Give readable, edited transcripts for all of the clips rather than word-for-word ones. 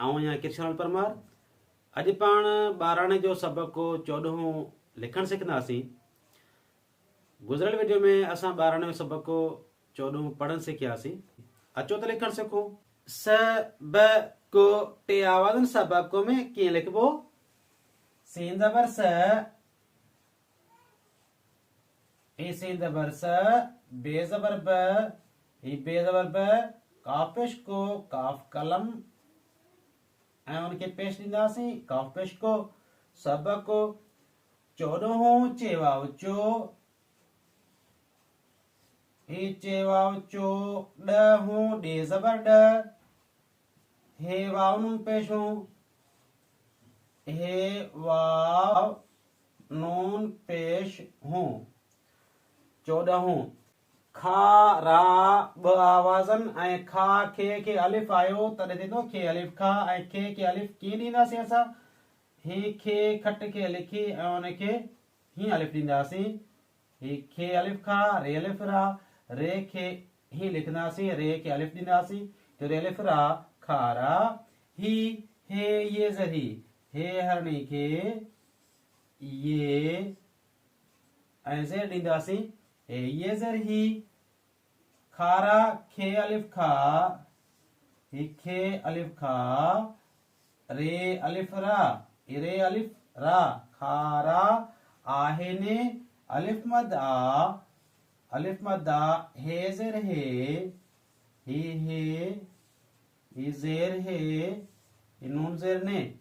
आऊं आहियां कृष्ण परमार। अॼु पाण 12 जो सबक़ु 14 लिखणु सिखंदासीं। गुज़िरियल वीडियो में असां 12 जो सबक़ु 14 पढ़णु सिखियासीं। अचो त लिखणु सिखूं। सबक़ु टे आवाज़नि सबक़ु में कीअं लिखबो? सीन ज़बर स, ही सीन ज़बर स, बे ज़बर ब, ही बे ज़बर ब, काफ पेश को, काफ कलम ऐं उनखे पेश ॾींदासीं, काफ पेश को। सबक़ु 14 चेवाव चो, ही चेवाव चो। 10 डे ज़बर ड, हे वाव नून पेशूं, हे वाव नून पेश हूं। 14 खा रा ब आवाज़न ऐं खा खे अलिफ आयो तॾहिं थींदो खे अलिफ खा, ऐं खे अलिफ कीअं ॾींदासीं असां? ही खे खट खे लिखी ऐं उनखे हीअं अलिफ ॾींदासीं। ही खे अलिफ खा, रे अलिफ रा, रे खे हीअं लिखंदासीं, रे खे अलिफ ॾींदासीं तो रे अलिफ रा खारा। ही हे ये ज़री, हे हरणी खे ये ऐं ज़ेर ॾींदासीं, हे ये ज़र ही। खारा खे अलिफ खा, ही खे अलिफ खा, रे अलिफ रा, रे अलिफ रा खारा। आहे ने अलिफ मद आ, अलिफ मद आ, हे ज़ेर हे, ही ज़ेर हे, नून ज़ेर ने,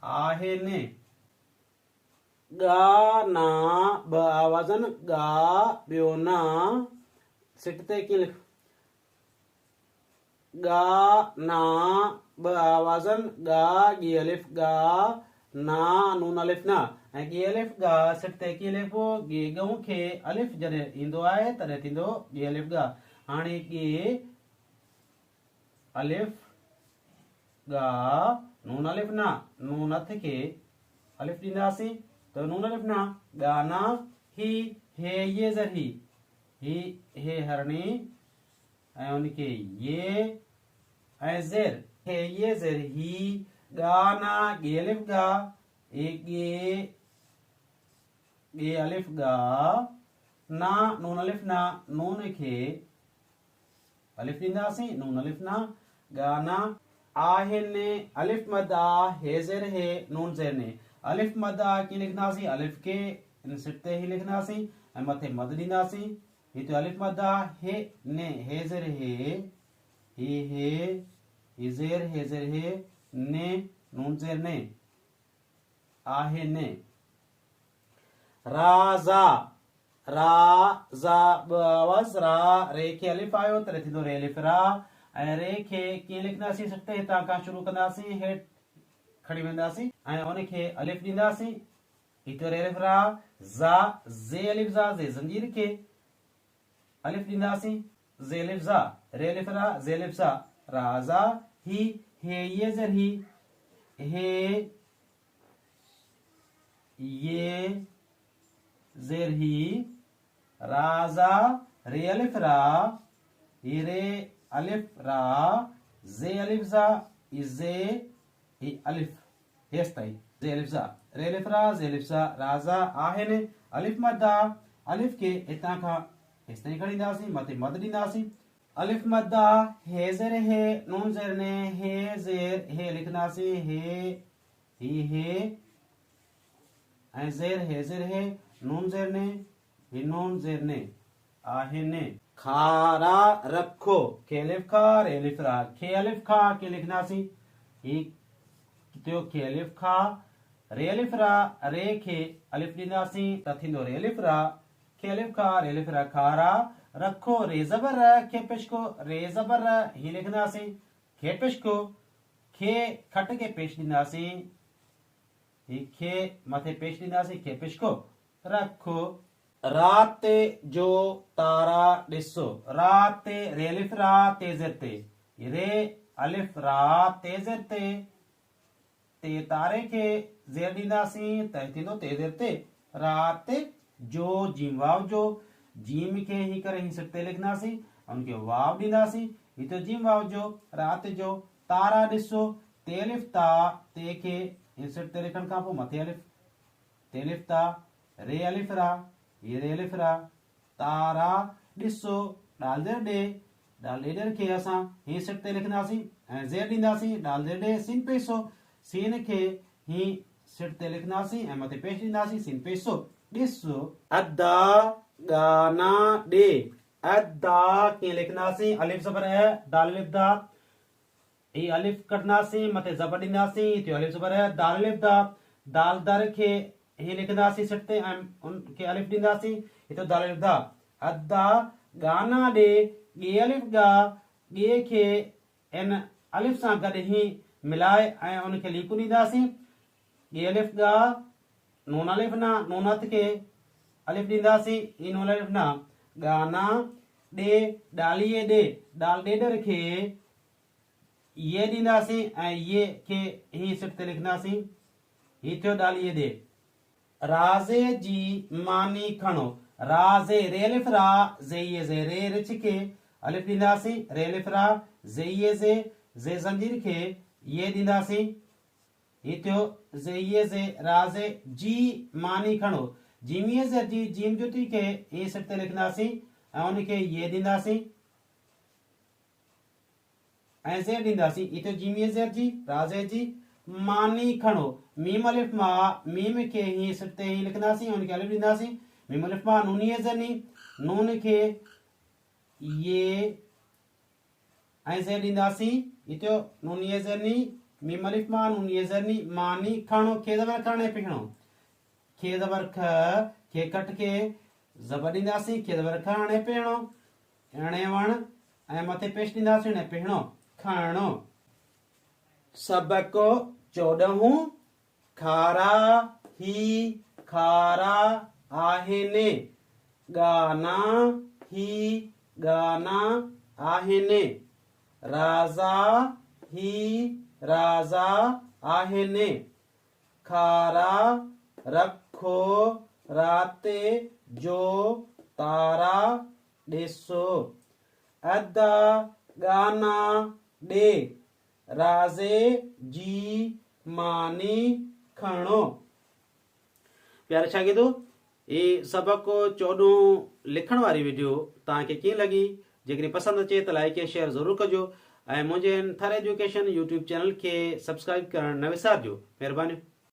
आहे ने। गा ना ब आवाज़न गा ॿियो ना सिटते कीअं लिख? गा ना ब आवाज़न गा गी अलिफ गा ना नून अलिफ ना, ऐं गी अलिफ गा सिटते कीअं लिखबो? गे गऊं खे अलिफ जॾहिं ईंदो आहे तॾहिं थींदो गे अलिफ गा। हाणे गे अलिफ गा नून अलिफ ना, नून हथ खे अलिफ ॾींदासीं तो नून अलिफ ना गाना। ही हे ये ज़र ही हे हरणी ऐं उनखे ये ऐं ज़ेर, हे ये ज़ेर ही। गाना गे अलिफ गा, गे अलिफ गा ना नून अलिफ ना, नून खे अलिफ ॾींदासीं, नून अलिफ ना गाना। आहे ने अलिफ मद आ, हे ज़ेर हे, नून ज़ेर ने। अलिफ मद आ कीअं लिखंदासीं? अलिफ खे इन सिट ते ही लिखंदासीं ऐं मथे मद ॾींदासीं। ही तो अलिफ मद आ, हे ने, हे ज़ेर हे, ही ज़ेर हे ज़ेर हे, ने नून ज़ेर ने, आहे ने। राज़ा ब आवाज़ रा, रे खे अलिफ आयो तॾहिं थींदो रे अलिफ रा, ऐं रे खे कीअं लिखंदासीं? सिट ते हितां खां शुरू कंदासीं, हेठि खणी वेंदासीं ऐं उनखे अलिफ ॾींदासीं। हिते रे अलिफ रा ज़ा, ज़े अलिफ ज़ा, ज़े ज़ंजीर खे अलिफ ॾींदासीं, ज़े अलिफ ज़ा, रे अलिफ रा, ज़े अलिफ ज़ा, राज़ा। ही हे ये ज़र ही, हे ये ज़ेर ही, राज़ा, रे अलिफ रा, रे अलिफ रा, ज़े अलिफ ज़ा, ज़े अलिफ हेस ताईं, ज़े अलिफ ज़ा, रे अलिफ रा, ज़े अलिफ ज़ा, राज़ा। आहे ने अलिफ मद आ, अलिफ खे हितां खां हेस ताईं खणी ईंदासीं, मथे मद ॾींदासीं। अलिफ मद आ, हे ज़ेर हे, नून ज़ेर ने, हे ज़ेर हे लिखंदासीं, हे ऐं ज़ेर हे ज़ेर हे, नून ज़ेर ने, ही नून ज़ेर ने, आहे ने। खारा रखो, खे अलिफ खा, रे अलिफ रा, खे अलिफ खा कीअं लिखंदासीं? ही त्यो खे अलिफ खा, रे अलिफ रा, रे खे अलिफ ॾींदासीं त थींदो रे अलिफ रा, खे अलिफ खा, रे अलिफ रा खारा। रखो रे ज़बर र, खे पेश को, रे ज़बर र ही लिखंदासीं, खे पेश को, खे खट खे पेश ॾींदासीं, ही खे मथे पेश ॾींदासीं, खे पेश को। रखो रात जो तारा ॾिसो, रात रे अलिफ रा, ते ज़ेर ते, रे अलिफ रा, ते ज़ेर ते, ते तारे खे ज़ेर ॾींदासीं त थींदो ते ज़ेर ते। रात जो जीम वाव जो, जीम खे ही करे ही सिट ते लिखंदासीं, उनखे वाव ॾींदासीं, ही तो जीम वाव जो, रात जो। तारा ॾिसो, ते अलिफ ता ते खे इंसर्ट ते लिखण खां पोइ मथे अलिफ ते अलिफ ता रे अलिफ रा ये रे अलिफ रा तारा ॾिसो डाल ज़ेर ॾे डाल ॾेडर खे असां ही इंसर्ट ते लिखंदासीं ऐं ज़ेर ॾींदासीं डाल ज़ेर ॾे सीन पेशो सीन खे ही इंसर्ट ते लिखंदासीं ऐं मथे पेश ॾींदासीं सीन पेशो ॾिसो अदा गाना ॾे अदा कीअं लिखंदासीं अलिफ ज़बर है दाल अलिफ दा ये अलिफ कटनासी मथे ज़बर ॾींदासीं थियो अलिफ ज़बर है दाल अलिफ दा दाल दर खे ही लिखंदासीं सिटते ऐं उनखे अलिफ ॾींदासीं हिते दाल अलिफ दा अदा गाना ॾे गे अलिफ गा गे खे इन अलिफ सां गॾु ही मिलाए ऐं उनखे लीकू ॾींदासीं गे अलिफ गा नून अलिफ ना नूनत खे अलिफ ॾींदासीं ई नून अलिफ ना गाना ॾे डालिए ॾे डाल ॾेडर खे ये ॾींदासीं ऐं ये खे ही सिट ते लिखंदासीं ही थियो डालिए ॾे राज़े जी मानी खणो राज़े रे अलिफ रा ज़ेये ज़े रे रिच खे अलिफ ॾींदासीं रे अलिफ रा ज़ेये ज़े ज़ंजीर खे ये ॾींदासीं ही थियो ज़ेये ज़े राज़े जी मानी खणो जीमीअ ज़े जी जीम जुती खे ही सिट ते लिखंदासीं ऐं उनखे ये ॾींदासीं ऐं ज़ेर ॾींदासीं इते जीमीअ ज़ेर जी राज़े जी मानी खणो मीम अलिफ मा मीम खे ही सिट ते ही लिखंदासीं उनखे अलिफ ॾींदासीं मीम अलिफ मा नूनीअ ज़नी नून खे ये ऐं ज़ेर ॾींदासीं इते नूनीअ ज़नी मीम अलिफ मा नूनीअ ज़नी मानी खणो खे ज़बर खणे पिणो खे ज़बर ख खे कट खे ज़बर ॾींदासीं खे ज़बर खणे पिणो अणे वण ऐं मथे पेश ॾींदासीं ने पिणो खाणो सबको 14 खारा ही खारा आहिनि गाना ही गाना आहिनि राज़ा ही राज़ा आहिनि खारा रखो राते जो तारा ॾिसो अदा गाना ॾे राज़े जी मानी खणो प्यारे शागिर्दो ये सबक 14 लिखण वारी वीडियो तव्हांखे कीअं लॻी जेकॾहिं पसंदि अचे त लाइक ऐं शेयर ज़रूरु कजो ऐं मुंहिंजे थर एजुकेशन यूट्यूब चैनल खे सब्सक्राइब करणु न विसारिजो महिरबानी।